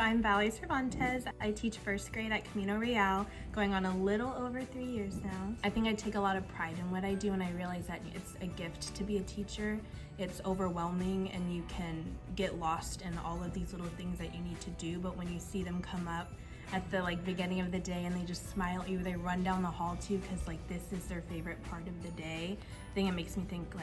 I'm Cervantes. I teach first grade at Camino Real, going on a little over 3 years now. I think I take a lot of pride in what I do, and I realize that it's a gift to be a teacher. It's overwhelming and you can get lost in all of these little things that you need to do, but when you see them come up at the beginning of the day and they just smile at you, they run down the hall to you because this is their favorite part of the day, I think it makes me think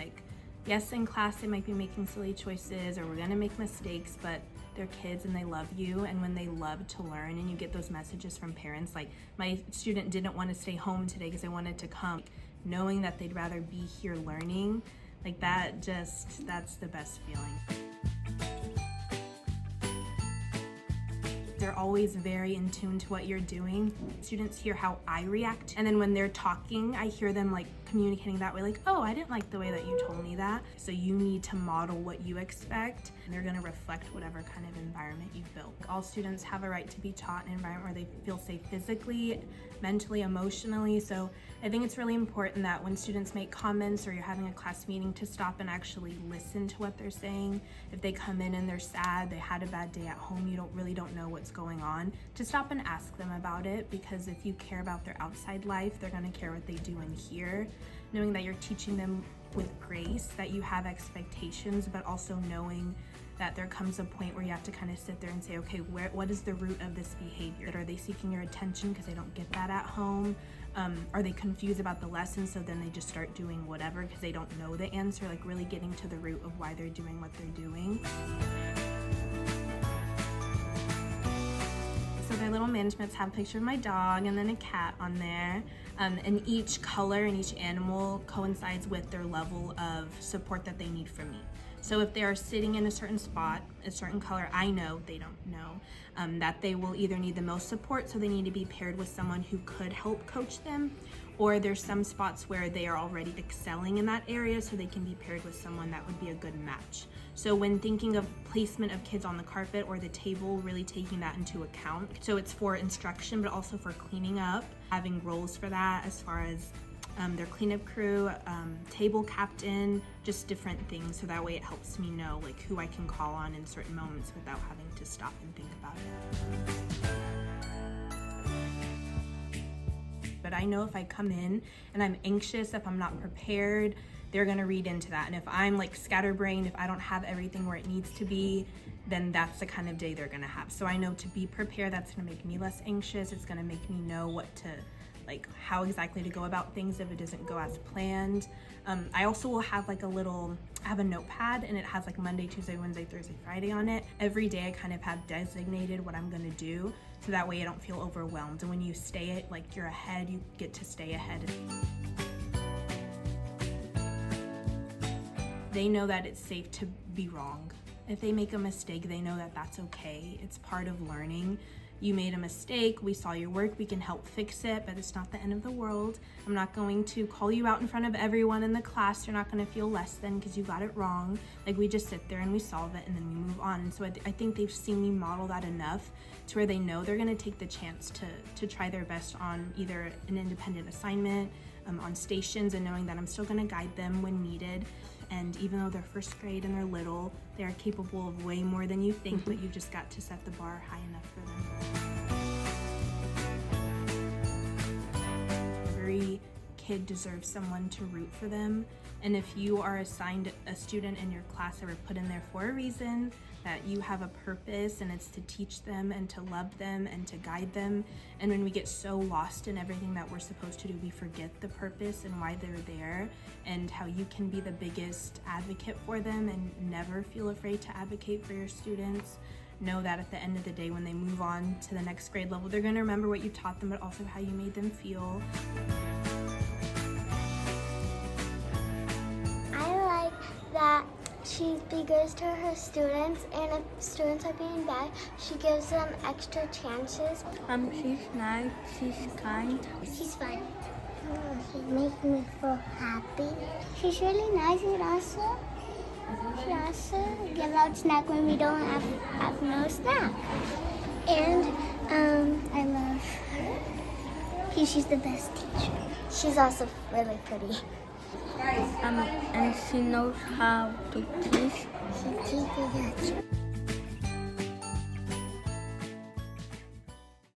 yes, in class they might be making silly choices or we're gonna make mistakes, but they're kids and they love you, and when they love to learn and you get those messages from parents my student didn't want to stay home today because they wanted to come, knowing that they'd rather be here learning, that's the best feeling. They're always very in tune to what you're doing. Students hear how I react, and then when they're talking, I hear them communicating that way, oh, I didn't like the way that you told me that. So you need to model what you expect, and they're gonna reflect whatever kind of environment you've built. All students have a right to be taught in an environment where they feel safe physically, mentally, emotionally. So I think it's really important that when students make comments or you're having a class meeting, to stop and actually listen to what they're saying. If they come in and they're sad, they had a bad day at home, you don't know what's going on, to stop and ask them about it, because if you care about their outside life, they're going to care what they do in here. Knowing that you're teaching them with grace, that you have expectations, but also knowing that there comes a point where you have to kind of sit there and say, okay, what is the root of this behavior? Are they seeking your attention because they don't get that at home? Are they confused about the lesson, so then they just start doing whatever because they don't know the answer? Really getting to the root of why they're doing what they're doing. So their little managements have a picture of my dog and then a cat on there. And each color and each animal coincides with their level of support that they need from me. So if they are sitting in a certain spot, a certain color, I know, they don't know, that they will either need the most support, so they need to be paired with someone who could help coach them, or there's some spots where they are already excelling in that area, so they can be paired with someone that would be a good match. So when thinking of placement of kids on the carpet or the table, really taking that into account. So it's for instruction, but also for cleaning up, having roles for that as far as their cleanup crew, table captain, just different things, so that way it helps me know who I can call on in certain moments without having to stop and think about it. But I know if I come in and I'm anxious, if I'm not prepared, they're gonna read into that. And if I'm scatterbrained, if I don't have everything where it needs to be, then that's the kind of day they're gonna have. So I know to be prepared, that's gonna make me less anxious. It's gonna make me know what to, how exactly to go about things if it doesn't go as planned. I also will have I have a notepad, and it has Monday, Tuesday, Wednesday, Thursday, Friday on it. Every day I kind of have designated what I'm gonna do, so that way I don't feel overwhelmed. And when you stay you're ahead, you get to stay ahead. They know that it's safe to be wrong. If they make a mistake, they know that that's okay. It's part of learning. You made a mistake, we saw your work, we can help fix it, but it's not the end of the world. I'm not going to call you out in front of everyone in the class. You're not gonna feel less than because you got it wrong. We just sit there and we solve it and then we move on. And so I think they've seen me model that enough to where they know they're gonna take the chance to try their best on either an independent assignment, on stations, and knowing that I'm still gonna guide them when needed. And even though they're first grade and they're little, they are capable of way more than you think, but you just got to set the bar high enough for them. Every kid deserves someone to root for them. And if you are assigned a student in your class or put in there for a reason, that you have a purpose, and it's to teach them and to love them and to guide them. And when we get so lost in everything that we're supposed to do, we forget the purpose and why they're there, and how you can be the biggest advocate for them and never feel afraid to advocate for your students. Know that at the end of the day, when they move on to the next grade level, they're gonna remember what you taught them, but also how you made them feel. I like that she be good to her students, and if students are being bad, she gives them extra chances. She's nice, she's kind. She's fun. She makes me feel happy. She's really nice, and she also gives out snack when we don't have no snack. And I love her. She's the best teacher. She's also really pretty. And she knows how to teach. She teaches us.